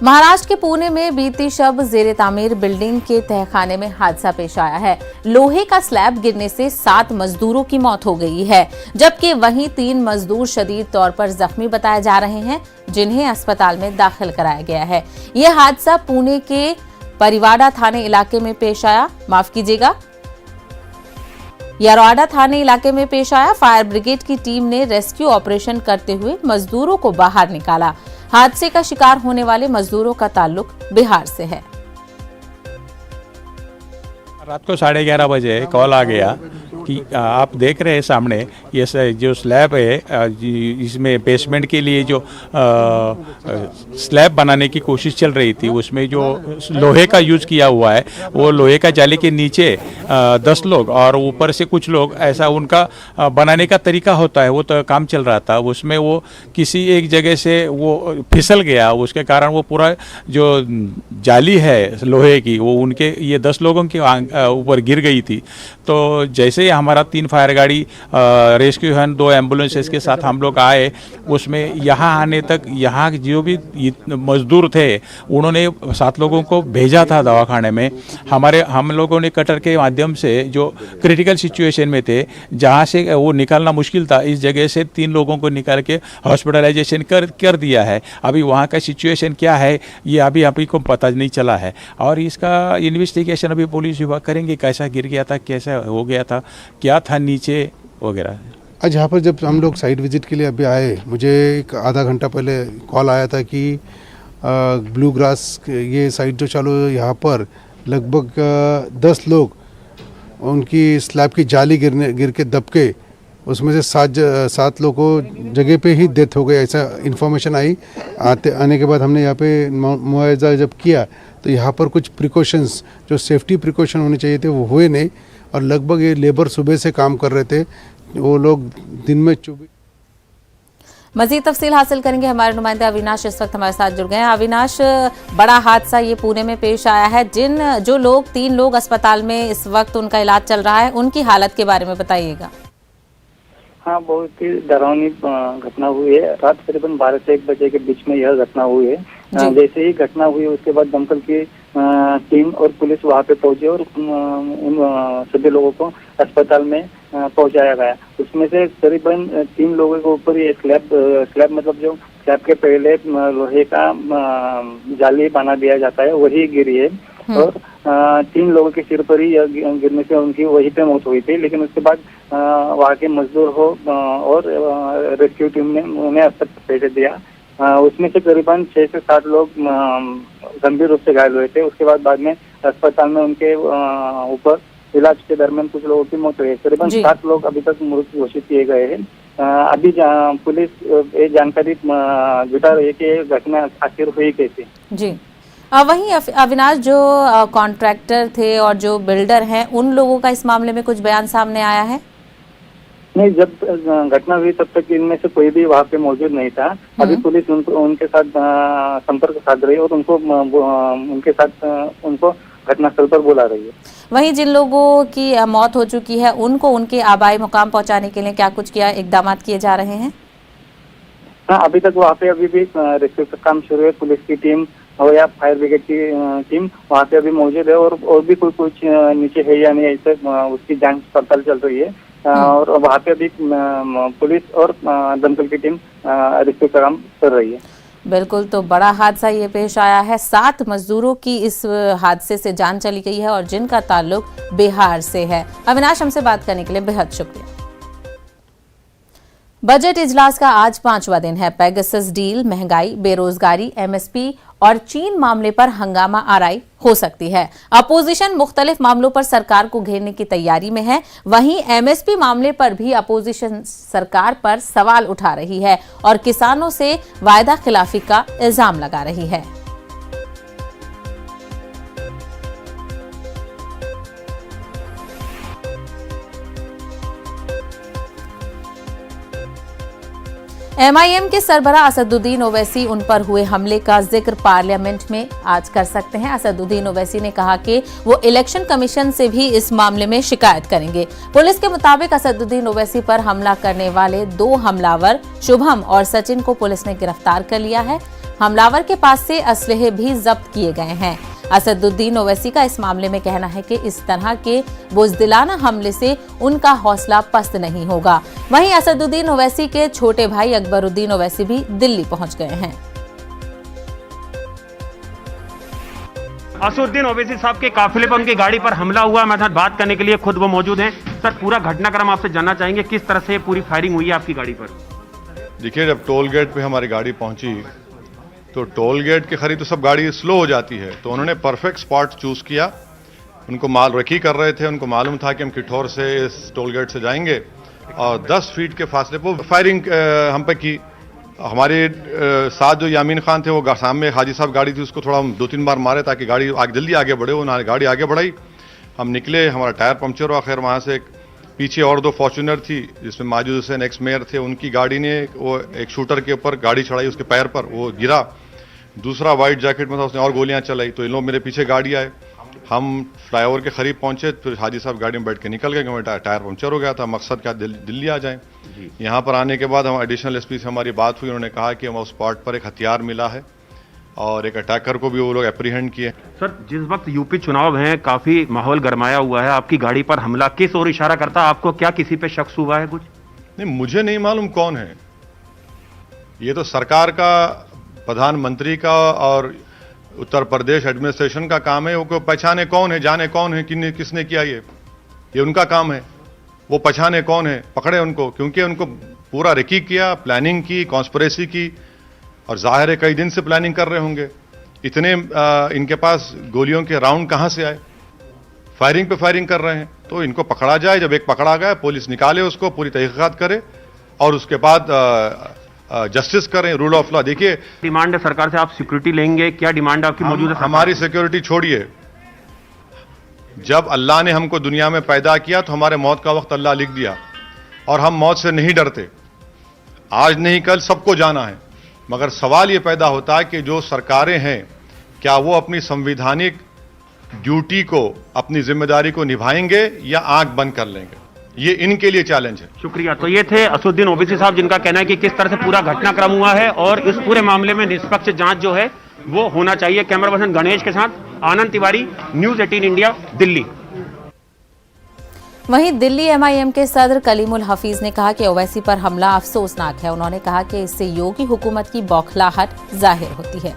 महाराष्ट्र के पुणे में बीती शब जेरे तामीर बिल्डिंग के तहखाने में हादसा पेश आया है। लोहे का स्लैब गिरने से 7 मजदूरों की मौत हो गई है, जबकि वहीं 3 मजदूर शदीद तौर पर जख्मी बताए जा रहे हैं, जिन्हें अस्पताल में दाखिल कराया गया है। यह हादसा पुणे के परिवाड़ा थाने इलाके में पेश आया। माफ कीजिएगा, यारवाड़ा थाने इलाके में पेश आया। फायर ब्रिगेड की टीम ने रेस्क्यू ऑपरेशन करते हुए मजदूरों को बाहर निकाला। हादसे का शिकार होने वाले मजदूरों का ताल्लुक बिहार से है। रात को 11:30 बजे कॉल आ गया कि आप देख रहे हैं सामने ये जो स्लैब है, इसमें बेसमेंट के लिए जो स्लैब बनाने की कोशिश चल रही थी, उसमें जो लोहे का यूज़ किया हुआ है, वो लोहे का जाली के नीचे 10 लोग और ऊपर से कुछ लोग, ऐसा उनका बनाने का तरीका होता है, वो तो काम चल रहा था। उसमें वो किसी एक जगह से वो फिसल गया, उसके कारण वो पूरा जो जाली है लोहे की, वो उनके ये 10 लोगों के ऊपर गिर गई थी। तो जैसे ही हमारा 3 फायर गाड़ी, रेस्क्यू वैन, 2 एम्बुलेंसेस के साथ हम लोग आए, उसमें यहाँ आने तक यहाँ जो भी मजदूर थे उन्होंने 7 लोगों को भेजा था दवाखाने में। हम लोगों ने कटर के माध्यम से जो क्रिटिकल सिचुएशन में थे, जहाँ से वो निकालना मुश्किल था, इस जगह से 3 लोगों को निकाल के हॉस्पिटलाइजेशन कर दिया है। अभी वहाँ का सिचुएशन क्या है ये अभी को पता नहीं चला है, और इसका इन्वेस्टिगेशन अभी पुलिस विभाग करेंगे, कैसा गिर गया था, कैसा हो गया था, क्या था नीचे वगैरह। आज यहाँ पर जब हम लोग साइट विजिट के लिए अभी आए, मुझे एक आधा घंटा पहले कॉल आया था कि ब्लू ग्रास ये साइट जो चालू है, यहाँ पर लगभग 10 लोग उनकी स्लैब की जाली गिर के दबके, उसमें से 7 लोगों को जगह पे ही डेथ हो गई, ऐसा इन्फॉर्मेशन आई। आने के बाद हमने यहाँ पे मुआवजा जब किया तो यहाँ पर कुछ प्रिकॉशंस, जो सेफ्टी प्रिकॉशन होने चाहिए थे, वो हुए नहीं, और लगभग ये लेबर सुबह से काम कर रहे थे, वो लोग दिन में 24। मजीद तफसील हासिल करेंगे, हमारे नुमाइंदे अविनाश इस वक्त हमारे साथ जुड़ गए हैं। अविनाश, बड़ा हादसा ये पुणे में पेश आया है। जो 3 लोग अस्पताल में इस वक्त उनका इलाज चल रहा है, उनकी हालत के बारे में बताइएगा। हाँ, बहुत ही डरावनी घटना हुई है। रात करीबन 12 से 1 बजे के बीच में यह घटना हुई है। जैसे ही घटना हुई उसके बाद दमकल की टीम और पुलिस वहां पे पहुंची और उन सभी लोगों को अस्पताल में पहुंचाया गया। उसमें से करीबन 3 लोगों के ऊपर ये स्लैब मतलब जो स्लैब के पहले लोहे का जाली बना दिया जाता है, वही गिरी है, और 3 लोगों के सिर पर ही गिरने से उनकी वहीं पे मौत हुई थी। लेकिन उसके बाद वहाँ के मजदूर हो और रेस्क्यू टीम ने उन्हें अस्पताल भेज दिया। उसमें से करीबन 6 से 7 लोग गंभीर रूप से घायल हुए थे। उसके बाद में अस्पताल में उनके ऊपर इलाज के दरमियान कुछ लोगों की मौत हुई है। करीबन 7 लोग अभी तक मृत घोषित किए गए हैं। अभी पुलिस ये जानकारी जुटा रही है कि घटना आखिर हुई कैसे। जी, वहीं अविनाश, जो कॉन्ट्रैक्टर थे और जो बिल्डर हैं, उन लोगों का इस मामले में कुछ बयान सामने आया है? नहीं, जब घटना हुई तब तक इनमें से कोई भी वहाँ पे मौजूद नहीं था। अभी पुलिस उनके साथ संपर्क साध रही है और उनको घटनास्थल पर बुला रही है। वहीं जिन लोगों की मौत हो चुकी है, उनको उनके आबाई मुकाम पहुंचाने के लिए क्या कुछ इकदाम किए जा रहे हैं? हाँ, अभी तक वहाँ पे अभी भी रेस्क्यू का काम शुरू है। पुलिस की टीम और या फायर ब्रिगेड की टीम वहाँ पे अभी मौजूद है, और भी कुछ नीचे है या नहीं, ऐसे उसकी जांच पड़ताल चल रही है। और वहाँ पे अभी पुलिस और दमकल की टीम रेस्क्यू का काम कर रही है। बिल्कुल, तो बड़ा हादसा ये पेश आया है। 7 मजदूरों की इस हादसे से जान चली गई है और जिनका ताल्लुक बिहार से है। अविनाश, हमसे बात करने के लिए बेहद शुक्रिया। बजट इजलास का आज 5वां दिन है। पेगासस डील, महंगाई, बेरोजगारी, एमएसपी और चीन मामले पर हंगामा आराई हो सकती है। अपोजिशन मुख्तलिफ मामलों पर सरकार को घेरने की तैयारी में है। वहीं एमएसपी मामले पर भी अपोजिशन सरकार पर सवाल उठा रही है और किसानों से वायदा खिलाफी का इल्जाम लगा रही है। एमआईएम के सरबराह असदुद्दीन ओवैसी उन पर हुए हमले का जिक्र पार्लियामेंट में आज कर सकते हैं। असदुद्दीन ओवैसी ने कहा कि वो इलेक्शन कमीशन से भी इस मामले में शिकायत करेंगे। पुलिस के मुताबिक असदुद्दीन ओवैसी पर हमला करने वाले 2 हमलावर शुभम और सचिन को पुलिस ने गिरफ्तार कर लिया है। हमलावर के पास से असलहे भी जब्त किए गए हैं। असदुद्दीन ओवैसी का इस मामले में कहना है कि इस तरह के बुज़दिलाना हमले से उनका हौसला पस्त नहीं होगा। वहीं असदुद्दीन ओवैसी के छोटे भाई अकबरुद्दीन ओवैसी भी दिल्ली पहुंच गए हैं। असदुद्दीन ओवैसी साहब के काफिले पर उनकी गाड़ी पर हमला हुआ। हमारे साथ बात करने के लिए खुद वो मौजूद हैं। सर, पूरा घटनाक्रम आपसे जानना चाहेंगे, किस तरह से पूरी फायरिंग हुई है आपकी गाड़ी पर? देखिए, जब टोल गेट पे हमारी गाड़ी पहुंची तो टोल गेट के करीब तो सब गाड़ी स्लो हो जाती है, तो उन्होंने परफेक्ट स्पॉट चूज किया। उनको माल रखी कर रहे थे, उनको मालूम था कि हम किठौर से इस टोल गेट से जाएंगे और 10 फीट के फासले पर फायरिंग हम पे की। हमारे साथ जो यामीन खान थे, वो सामने हाजी साहब गाड़ी थी, उसको थोड़ा हम 2-3 बार मारे ताकि गाड़ी जल्दी आगे बढ़े। उन्होंने गाड़ी आगे बढ़ाई, हम निकले, हमारा टायर पंक्चर हुआ। खैर वहाँ से एक पीछे और 2 फॉर्च्यूनर थी जिसमें माजिद हुसैन एक्स मेयर थे, उनकी गाड़ी ने वो एक शूटर के ऊपर गाड़ी चढ़ाई, उसके पैर पर वो गिरा। दूसरा वाइट जैकेट में था, उसने और गोलियां चलाई, तो इन लोग मेरे पीछे गाड़ी आए। हम फ्लाईओवर के करीब पहुंचे, फिर हाजी साहब गाड़ी में बैठ के निकल गए क्योंकि टायर पंक्चर हो गया था। मकसद क्या, दिल्ली आ जाएं। यहाँ पर आने के बाद हम एडिशनल एसपी से हमारी बात हुई, उन्होंने कहा कि हम उस स्पॉट पर एक हथियार मिला है और एक अटैकर को भी वो लोग एप्रीहेंड किए। सर, जिस वक्त यूपी चुनाव है, काफी माहौल गरमाया हुआ है, आपकी गाड़ी पर हमला किस ओर इशारा करता? आपको क्या किसी पे शक हुआ है कुछ? नहीं, मुझे नहीं मालूम कौन है। ये तो सरकार का, प्रधानमंत्री का और उत्तर प्रदेश एडमिनिस्ट्रेशन का काम है। वो पहचाने कौन है, जाने कौन है, किसने किया ये उनका काम है। वो पहचाने कौन है, पकड़े उनको, क्योंकि उनको पूरा रेकी किया, प्लानिंग की, कॉन्स्पिरेसी की, और जाहिर है कई दिन से प्लानिंग कर रहे होंगे। इतने इनके पास गोलियों के राउंड कहां से आए? फायरिंग पे फायरिंग कर रहे हैं, तो इनको पकड़ा जाए। जब एक पकड़ा गया, पुलिस निकाले उसको, पूरी तहकीकात करे और उसके बाद जस्टिस करें, रूल ऑफ लॉ। देखिए, डिमांड है सरकार से, आप सिक्योरिटी लेंगे, क्या डिमांड आपकी मौजूद है? हमारी सिक्योरिटी छोड़िए। जब अल्लाह ने हमको दुनिया में पैदा किया तो हमारे मौत का वक्त अल्लाह लिख दिया और हम मौत से नहीं डरते। आज नहीं कल सबको जाना है, मगर सवाल ये पैदा होता है कि जो सरकारें हैं, क्या वो अपनी संवैधानिक ड्यूटी को, अपनी जिम्मेदारी को निभाएंगे या आंख बंद कर लेंगे? ये इनके लिए चैलेंज है। शुक्रिया। तो ये थे असदुद्दीन ओवैसी साहब, जिनका कहना है कि किस तरह से पूरा घटनाक्रम हुआ है और इस पूरे मामले में निष्पक्ष जांच जो है वो होना चाहिए। कैमरा पर्सन गणेश के साथ आनंद तिवारी, न्यूज़ 18 इंडिया, दिल्ली। वहीं दिल्ली एमआईएम के सदर कलीमुल हफीज ने कहा कि ओवैसी पर हमला अफसोसनाक है। उन्होंने कहा कि इससे योगी हुकूमत की बौखलाहट जाहिर होती है।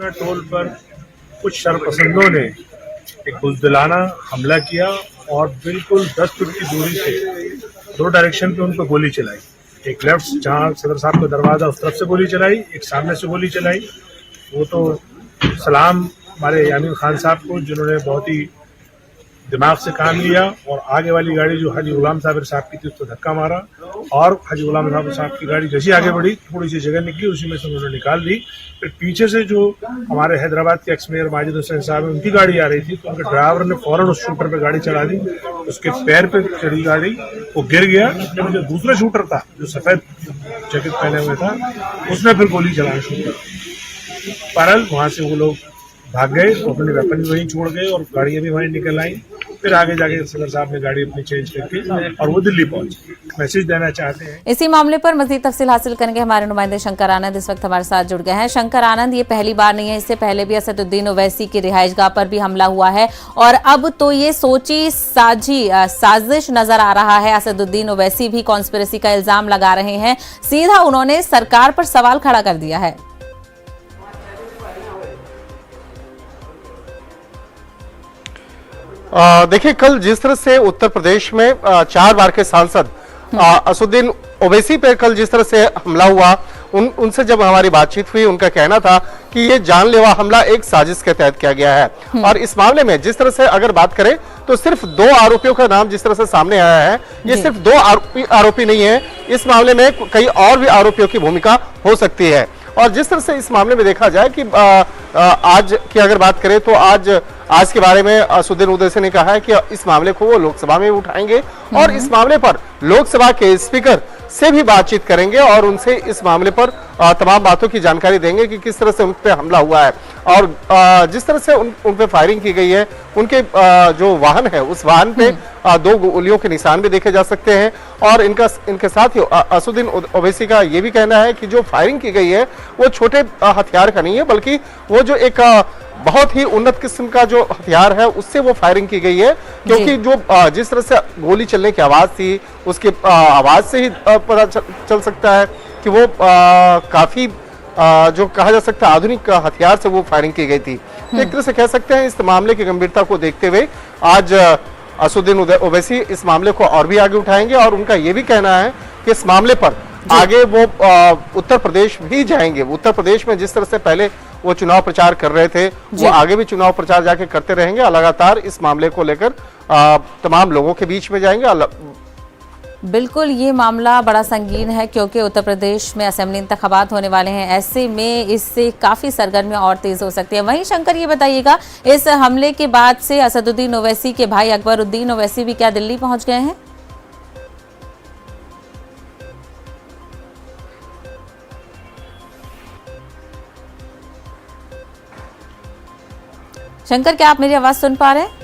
टोल पर कुछ शरपसंदों ने एक बुज़दिलाना हमला किया और बिल्कुल 10 फीट की दूरी से 2 डायरेक्शन पे उन पर गोली चलाई। एक लेफ्ट, जहां सदर साहब का दरवाजा, उस तरफ से गोली चलाई, एक सामने से गोली चलाई। वो तो सलाम हमारे यामीन खान साहब को, जिन्होंने बहुत ही दिमाग से काम लिया और आगे वाली गाड़ी जो हाजी गुलाम साबिर साहब की थी उसको धक्का मारा और हाजी गुलाम साहब की गाड़ी जैसी आगे बढ़ी, थोड़ी सी जगह निकली, उसी में से उन्होंने निकाल दी। फिर पीछे से जो हमारे हैदराबाद के एक्स मेयर माजिद हुसैन साहब है, उनकी गाड़ी आ रही थी, तो उनके ड्राइवर ने फौरन उस शूटर पे गाड़ी चढ़ा दी। उसके पैर पे चढ़ी गाड़ी, वो गिर गया। जब जो दूसरा शूटर था, जो सफेद जैकेट पहने हुए था, उसने फिर गोली चलाई शूटर। बहरहाल वहां से वो लोग भाग गए, तो अपने वेपन भी वहीं छोड़ गए और गाड़ियां भी वहीं निकल आई। फिर आगे जाके सदर साहब ने गाड़ी अपनी चेंज करके और वो दिल्ली पहुंचे। मैसेज देना चाहते हैं। इसी मामले पर मजीद तफसील हासिल करेंगे हमारे नुमाइंदे शंकर आनंद इस वक्त हमारे साथ जुड़ गए हैं। शंकर आनंद, ये पहली बार नहीं है, इससे पहले भी असदुद्दीन ओवैसी की रिहाइशगाह पर भी हमला हुआ है और अब तो ये सोची साजिश नजर आ रहा है। असदुद्दीन ओवैसी भी कॉन्स्पिरेसी का इल्जाम लगा रहे हैं। सीधा उन्होंने सरकार पर सवाल खड़ा कर दिया है। देखिए, कल जिस तरह से उत्तर प्रदेश में 4 बार के सांसद असदुद्दीन ओवैसी पे कल जिस तरह से हमला हुआ, उनसे जब हमारी बातचीत हुई, उनका कहना था कि ये जानलेवा हमला एक साजिश के तहत किया गया है। और इस मामले में जिस तरह से अगर बात करें तो सिर्फ 2 आरोपियों का नाम जिस तरह से सामने आया है, ये सिर्फ 2 आरोपी नहीं है, इस मामले में कई और भी आरोपियों की भूमिका हो सकती है। और जिस तरह से इस मामले में देखा जाए कि आज की अगर बात करें तो आज के बारे में असदुद्दीन ओवैसी ने कहा है कि इस मामले को वो लोकसभा में उठाएंगे और इस मामले पर लोकसभा के स्पीकर से भी बातचीत करेंगे और उनसे इस मामले पर तमाम बातों की जानकारी देंगे कि किस तरह से उन पे हमला हुआ है और जिस तरह से उन पे फायरिंग की गई है, उनके जो वाहन है उस वाहन पे 2 गोलियों के निशान भी देखे जा सकते हैं। और इनके साथ ही असदुद्दीन ओवैसी का ये भी कहना है कि जो फायरिंग की गई है वो छोटे हथियार का नहीं है, बल्कि वो जो एक बहुत ही उन्नत किस्म का जो हथियार है उससे वो फायरिंग की गई है, क्योंकि जो जिस तरह से गोली चलने की आवाज थी उसके आवाज से ही पता चल सकता है कि वो काफी जो कहा जा सकता है आधुनिक हथियार से वो फायरिंग की गई थी। एक तरह से कह सकते हैं इस मामले की गंभीरता को देखते हुए आज असदुद्दीन ओवैसी इस मामले को और भी आगे उठाएंगे और उनका ये भी कहना है कि इस मामले पर आगे वो उत्तर प्रदेश भी जाएंगे। उत्तर प्रदेश में जिस तरह से पहले वो चुनाव प्रचार कर रहे थे वो आगे भी चुनाव प्रचार जाके करते रहेंगे, लगातार इस मामले को लेकर तमाम लोगों के बीच में जाएंगे। बिल्कुल, ये मामला बड़ा संगीन है क्योंकि उत्तर प्रदेश में असेंबली इंतखाबात होने वाले हैं, ऐसे में इससे काफ़ी सरगर्मियां और तेज हो सकती है। वहीं शंकर ये बताइएगा, इस हमले के बाद से असदुद्दीन ओवैसी के भाई अकबरुद्दीन ओवैसी भी क्या दिल्ली पहुंच गए हैं? शंकर, क्या आप मेरी आवाज सुन पा रहे हैं?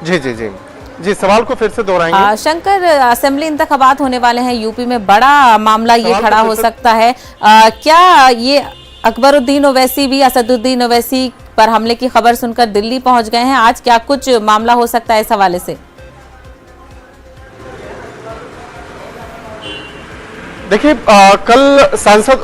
जी, सवाल को फिर से दोहराएंगे। शंकर, असेंबली इंतखाबात होने वाले हैं यूपी में, बड़ा मामला ये खड़ा हो सकता है। क्या ये अकबरुद्दीन ओवैसी भी असदुद्दीन ओवैसी पर हमले की खबर सुनकर दिल्ली पहुंच गए हैं? आज क्या कुछ मामला हो सकता है इस हवाले से? देखिए, कल सांसद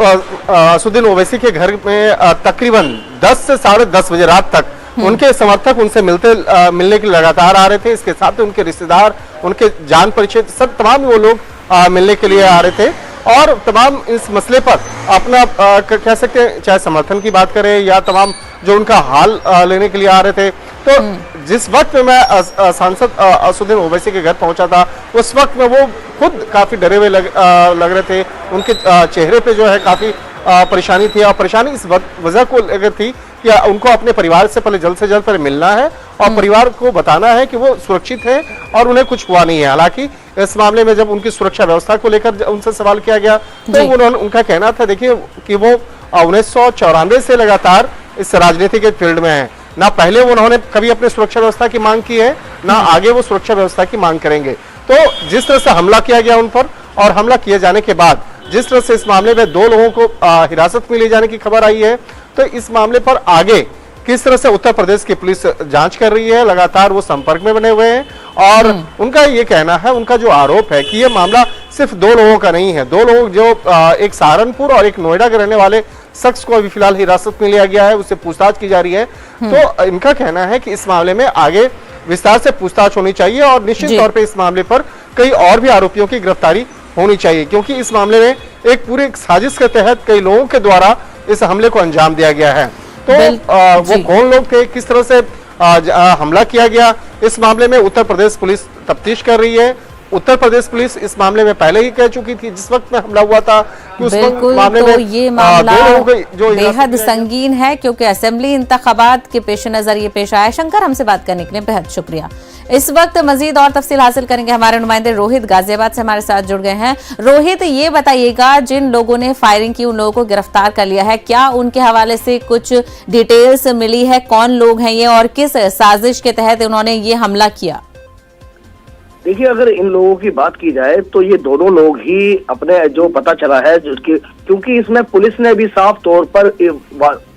असदुद्दीन ओवैसी के घर में तकरीबन 10 से 10:30 बजे रात तक उनके समर्थक उनसे मिलने के लिए लगातार आ रहे थे। इसके साथ उनके रिश्तेदार, उनके जान परिचय सब तमाम वो लोग मिलने के लिए आ रहे थे और तमाम इस मसले पर अपना कह सकते हैं, चाहे समर्थन की बात करें या तमाम जो उनका हाल लेने के लिए आ रहे थे। तो जिस वक्त में मैं सांसद असदुद्दीन ओवैसी के घर पहुंचा था उस वक्त में वो खुद काफी डरे हुए लग रहे थे। उनके चेहरे पे जो है काफी परेशानी थी और परेशानी इस वजह को लेकर थी कि उनको अपने परिवार से जल्द पहले मिलना है और परिवार को बताना है कि वो सुरक्षित है और उन्हें कुछ हुआ नहीं है। हालांकि इस मामले में जब उनकी सुरक्षा व्यवस्था को लेकर उनसे सवाल किया गया तो उनका कहना था, देखिए, कि वो 1994 से लगातार इस राजनीति के फील्ड में है। ना पहले उन्होंने कभी अपने सुरक्षा व्यवस्था की मांग की है, ना आगे वो सुरक्षा व्यवस्था की मांग करेंगे। तो जिस तरह से हमला किया गया उन पर और हमला किए जाने के बाद जिस तरह से इस मामले में 2 लोगों को हिरासत में ले जाने की खबर आई है, तो इस मामले पर आगे किस तरह से उत्तर प्रदेश की पुलिस जांच कर रही है, लगातार वो संपर्क में बने हुए हैं और उनका ये कहना है, उनका जो आरोप है कि ये मामला सिर्फ 2 लोगों का नहीं है। 2 लोग जो एक सहारनपुर और एक नोएडा के रहने वाले शख्स को अभी फिलहाल हिरासत में लिया गया है, उससे पूछताछ की जा रही है। तो इनका कहना है कि इस मामले में आगे विस्तार से पूछताछ होनी चाहिए और निश्चित तौर पर इस मामले पर कई और भी आरोपियों की गिरफ्तारी होनी चाहिए, क्योंकि इस मामले में एक पूरे साजिश के तहत कई लोगों के द्वारा इस हमले को अंजाम दिया गया है। तो वो कौन लोग थे, किस तरह से हमला किया गया, इस मामले में उत्तर प्रदेश पुलिस तफ्तीश कर रही है। उत्तर प्रदेश पुलिस इस मामले में पहले ही कह चुकी थी जिस वक्त में हमला हुआ था कि उस मामले तो में ये मामला बेहद संगीन है क्योंकि असेंबली इंतखाबात के पेश नजर ये पेश आया। शंकर, हमसे बात करने के लिए बेहद शुक्रिया। इस वक्त मजीद और तफसील हासिल करेंगे, हमारे नुमाइंदे रोहित गाजियाबाद से हमारे साथ जुड़ गए हैं। रोहित, ये बताइएगा, जिन लोगों ने फायरिंग की उन लोगों को गिरफ्तार कर लिया है, क्या उनके हवाले से कुछ डिटेल्स मिली है? कौन लोग हैं ये और किस साजिश के तहत उन्होंने ये हमला किया? देखिए, अगर इन लोगों की बात की जाए तो ये दोनों लोग ही अपने जो पता चला है, क्योंकि इसमें पुलिस ने भी साफ तौर पर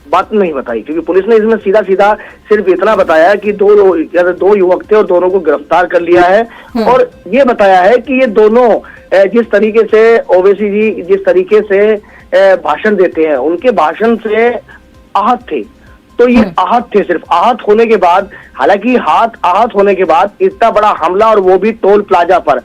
बात नहीं बताई, क्योंकि पुलिस ने इसमें सीधा सिर्फ इतना बताया कि 2 युवक थे और दोनों को गिरफ्तार कर लिया है और ये बताया है कि ये दोनों जिस तरीके से ओवैसी जी जिस तरीके से भाषण देते हैं, उनके भाषण से आहत थे। तो ये आहत थे, सिर्फ आहत होने के बाद, हालांकि आहत होने के बाद इतना बड़ा हमला और वो भी टोल प्लाजा पर,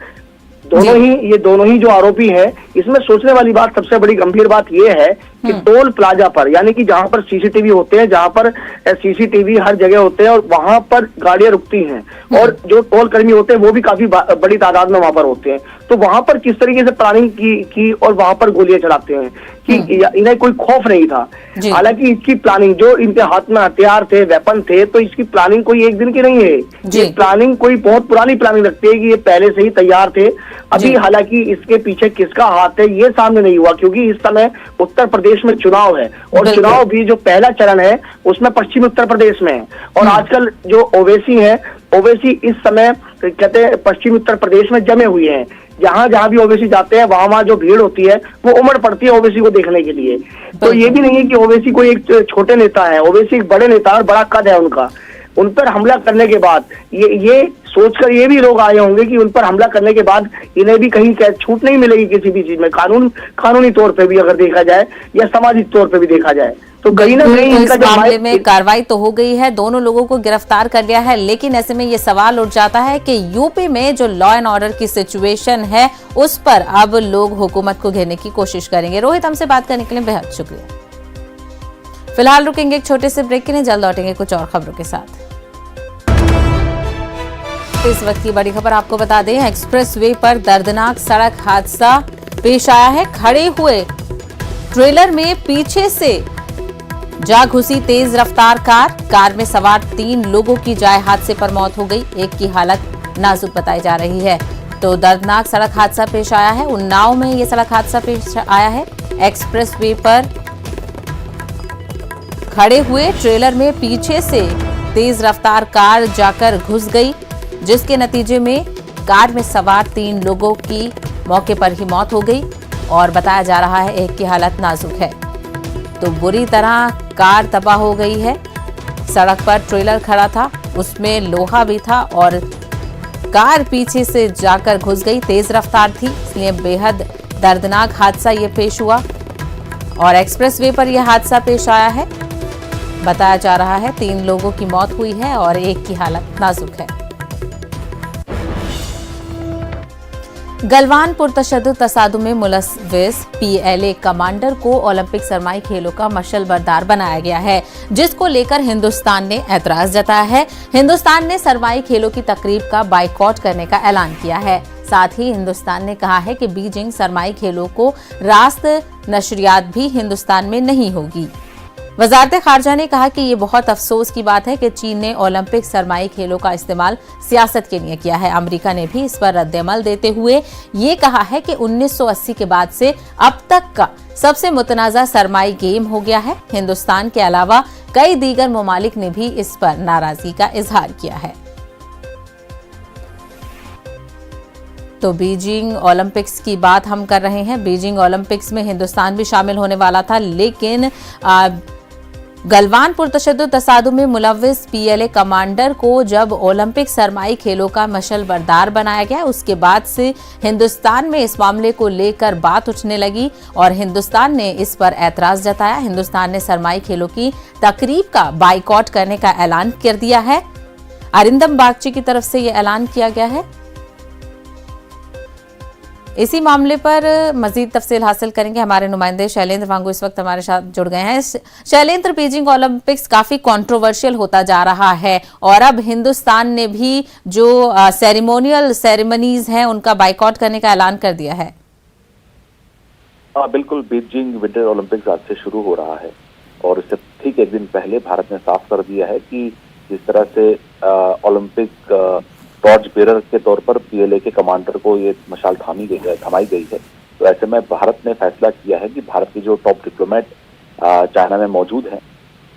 दोनों ही जो आरोपी हैं, इसमें सोचने वाली बात, सबसे बड़ी गंभीर बात ये है कि टोल प्लाजा पर, यानी कि जहां पर सीसीटीवी होते हैं, जहां पर सीसीटीवी हर जगह होते हैं और वहां पर गाड़ियां रुकती हैं और जो टोल कर्मी होते हैं वो भी काफी बड़ी तादाद में वहां पर होते हैं, तो वहां पर किस तरीके से प्लानिंग की और वहां पर गोलियां चलाते हैं कि इन्हें कोई खौफ नहीं था। हालांकि इसकी प्लानिंग, जो इनके हाथ में हथियार थे, वेपन थे, तो इसकी प्लानिंग कोई एक दिन की नहीं है, ये प्लानिंग कोई बहुत पुरानी प्लानिंग लगती है कि ये पहले से ही तैयार थे। अभी हालांकि इसके पीछे किसका हाथ है ये सामने नहीं हुआ, क्योंकि इस समय उत्तर प्रदेश में चुनाव है और चुनाव भी जो पहला चरण है उसमें पश्चिमी उत्तर प्रदेश में है और आजकल जो ओवैसी है, ओवैसी इस समय कहते हैं पश्चिमी उत्तर प्रदेश में जमे हुए हैं। जहां जहां भी ओवैसी जाते हैं वहां जो भीड़ होती है वो उमड़ पड़ती है ओवैसी को देखने के लिए। तो ये भी नहीं है कि ओवैसी कोई एक छोटे नेता है, ओवैसी एक बड़े नेता है, बड़ा कद है उनका। उन पर हमला करने के बाद ये सोचकर ये भी लोग आए होंगे कि उन पर हमला करने के बाद इन्हें भी कहीं छूट नहीं मिलेगी किसी भी चीज में, कानूनी तौर पे भी अगर देखा जाए या सामाजिक तौर पे भी देखा जाए, तो कहीं ना कहीं इनका मामले में कार्रवाई तो हो गई है, दोनों लोगों को गिरफ्तार कर लिया है, लेकिन ऐसे में ये सवाल उठ जाता है कि यूपी में जो लॉ एंड ऑर्डर की सिचुएशन है उस पर अब लोग हुकूमत को घेरने की कोशिश करेंगे। रोहित, हमसे बात करने के लिए बेहद शुक्रिया। फिलहाल रुकेंगे एक छोटे से ब्रेक के लिए, जल्द लौटेंगे कुछ और खबरों के साथ। इस वक्त की बड़ी खबर आपको बता दें, एक्सप्रेस वे पर दर्दनाक सड़क हादसा पेश आया है। खड़े हुए ट्रेलर में पीछे से जा घुसी तेज रफ्तार कार में सवार 3 लोगों की जाए हादसे पर मौत हो गई, एक की हालत नाजुक बताई जा रही है। तो दर्दनाक सड़क हादसा पेश आया है, उन्नाव में यह सड़क हादसा पेश आया है। एक्सप्रेस वे पर खड़े हुए ट्रेलर में पीछे से तेज रफ्तार कार जाकर घुस गई, जिसके नतीजे में कार में सवार 3 लोगों की मौके पर ही मौत हो गई और बताया जा रहा है एक की हालत नाजुक है। तो बुरी तरह कार तबाह हो गई है। सड़क पर ट्रेलर खड़ा था, उसमें लोहा भी था और कार पीछे से जाकर घुस गई, तेज रफ्तार थी, इसलिए बेहद दर्दनाक हादसा ये पेश हुआ और एक्सप्रेसवे पर यह हादसा पेश आया है। बताया जा रहा है 3 लोगों की मौत हुई है और एक की हालत नाजुक है। गलवान पुरतशद्दुद तसादुम में मुलव्विस पीएलए कमांडर को ओलंपिक सरमाई खेलों का मशल बरदार बनाया गया है, जिसको लेकर हिंदुस्तान ने ऐतराज जताया है। हिंदुस्तान ने सरमाई खेलों की तकरीब का बाइकॉट करने का ऐलान किया है। साथ ही हिंदुस्तान ने कहा है कि बीजिंग सरमाई खेलों को रास्त नशरियात भी हिंदुस्तान में नहीं होगी। वजारत खारजा ने कहा कि ये बहुत अफसोस की बात है कि चीन ने ओलंपिक सरमाई खेलों का इस्तेमाल सियासत के लिए किया है। अमेरिका ने भी इस पर रद्द-ए-अमल देते हुए ये कहा है कि 1980 के बाद से अब तक का सबसे मुतनाज़ा सरमाई गेम हो गया है। हिंदुस्तान के अलावा कई दीगर ममालिक ने भी इस पर नाराजगी का इजहार किया है। तो बीजिंग ओलंपिक्स की बात हम कर रहे हैं। बीजिंग ओलंपिक्स में हिंदुस्तान भी शामिल होने वाला था, लेकिन गलवान पुरतशद्दुद तसादुम में मुलव्विस पीएलए कमांडर को जब ओलंपिक सरमाई खेलों का मशल बरदार बनाया गया, उसके बाद से हिंदुस्तान में इस मामले को लेकर बात उठने लगी और हिंदुस्तान ने इस पर ऐतराज जताया। हिंदुस्तान ने सरमाई खेलों की तकरीब का बाइकॉट करने का ऐलान कर दिया है। अरिंदम बागची की तरफ से यह ऐलान किया गया है। इसी मामले पर मजीद तफसील हासिल करेंगे। हमारे नुमाइंदे शैलेंद्र वांगू इस वक्त हमारे साथ जुड़ गए हैं। शैलेंद्र, बीजिंग ओलंपिक्स काफी कंट्रोवर्शियल होता जा रहा है और अब हिंदुस्तान ने भी जो सेरेमनीज हैं उनका बाइकॉट करने का ऐलान कर दिया है। बिल्कुल, बीजिंग विंटर ओलंपिक्स आज से शुरू हो रहा है और इससे ठीक एक दिन पहले भारत ने साफ कर दिया है कि जिस तरह से ओलंपिक टॉर्च बेरर के तौर पर पीएलए के कमांडर को ये मशाल थमाई गई है, तो ऐसे में भारत ने फैसला किया है कि भारत के जो टॉप डिप्लोमेट चाइना में मौजूद हैं,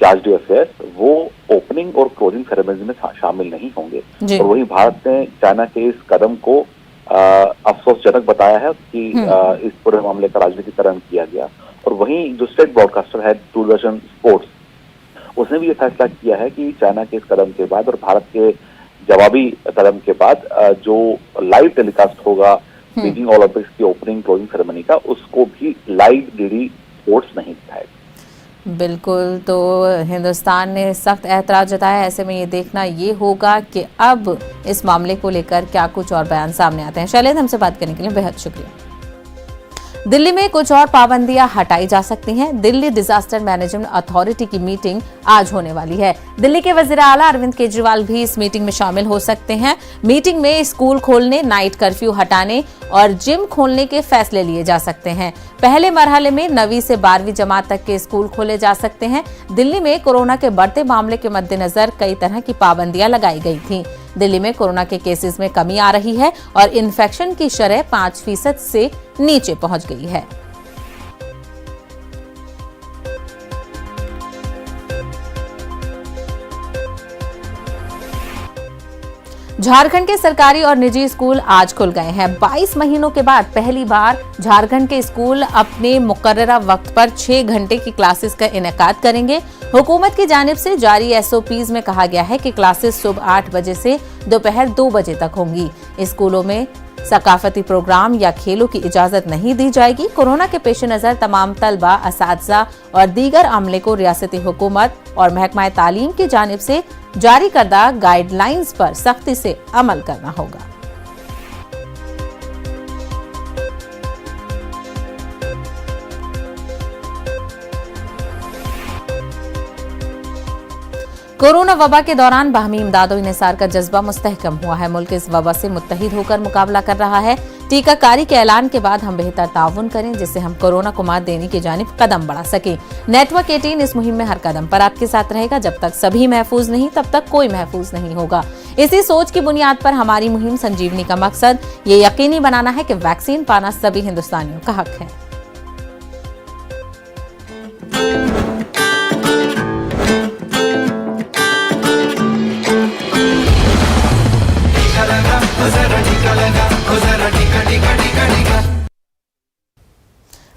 चार्ज डी अफेयर्स, वो ओपनिंग और क्लोजिंग सेरेमनी में शामिल नहीं होंगे। और वहीं भारत ने चाइना के इस कदम को अफसोसजनक बताया है कि इस पूरे मामले का राजनीतिकरण किया गया। और वहीं जो स्टेट ब्रॉडकास्टर है दूरदर्शन स्पोर्ट्स, उसने भी ये फैसला किया है कि चाइना के इस कदम के बाद और भारत के जवाबी कदम के बाद जो लाइव टेलीकास्ट होगा बीजिंग ओलंपिक्स की ओपनिंग क्लोजिंग सेरेमनी का, उसको भी लाइव डीडी स्पोर्ट्स नहीं दिखाएगा। बिल्कुल, तो हिंदुस्तान ने सख्त ऐतराज जताया। ऐसे में ये देखना ये होगा कि अब इस मामले को लेकर क्या कुछ और बयान सामने आते हैं। शैलेंद्र, हमसे बात करने के लिए बेहद शुक्रिया। दिल्ली में कुछ और पाबंदियां हटाई जा सकती हैं। दिल्ली डिजास्टर मैनेजमेंट अथॉरिटी की मीटिंग आज होने वाली है। दिल्ली के वजीर आला अरविंद केजरीवाल भी इस मीटिंग में शामिल हो सकते हैं। मीटिंग में स्कूल खोलने, नाइट कर्फ्यू हटाने और जिम खोलने के फैसले लिए जा सकते हैं। पहले मरहले में 9वीं से 12वीं जमात तक के स्कूल खोले जा सकते हैं। दिल्ली में कोरोना के बढ़ते मामले के मद्देनजर कई तरह की पाबंदियां लगाई गई थीं। दिल्ली में कोरोना के केसेस में कमी आ रही है और इन्फेक्शन की शरह 5% से नीचे पहुंच गई है। झारखंड के सरकारी और निजी स्कूल आज खुल गए हैं। 22 महीनों के बाद पहली बार झारखंड के स्कूल अपने मुकर्ररा वक्त पर 6 घंटे की क्लासेस का इनेकाद करेंगे। हुकूमत की जानिब से जारी एसओपीज में कहा गया है कि क्लासेस सुबह 8 बजे से दोपहर 2 बजे तक होंगी। स्कूलों में सकाफती प्रोग्राम या खेलों की इजाजत नहीं दी जाएगी। कोरोना के पेश नजर तमाम तलबा, असातिज़ा और दीगर अमले को रियासती हुकूमत और महकमा तालीम की जानिब से जारी करदा गाइडलाइंस पर सख्ती से अमल करना होगा। कोरोना वबा के दौरान बाहमी इमदाद और इंसार का जज्बा मुस्तहकम हुआ है। मुल्क इस वबा से मुत्तहिद होकर मुकाबला कर रहा है। टीकाकारी के ऐलान के बाद हम बेहतर ताउन करें जिससे हम कोरोना को मात देने की जानिब कदम बढ़ा सकें। नेटवर्क 18 इस मुहिम में हर कदम पर आपके साथ रहेगा। जब तक सभी महफूज नहीं तब तक कोई महफूज नहीं होगा। इसी सोच की बुनियाद पर हमारी मुहिम संजीवनी का मकसद ये यकीनी बनाना है कि वैक्सीन पाना सभी हिंदुस्तानियों का हक है।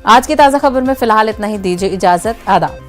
आज की ताजा खबर में फिलहाल इतना ही। दीजिए इजाजत। आदाब।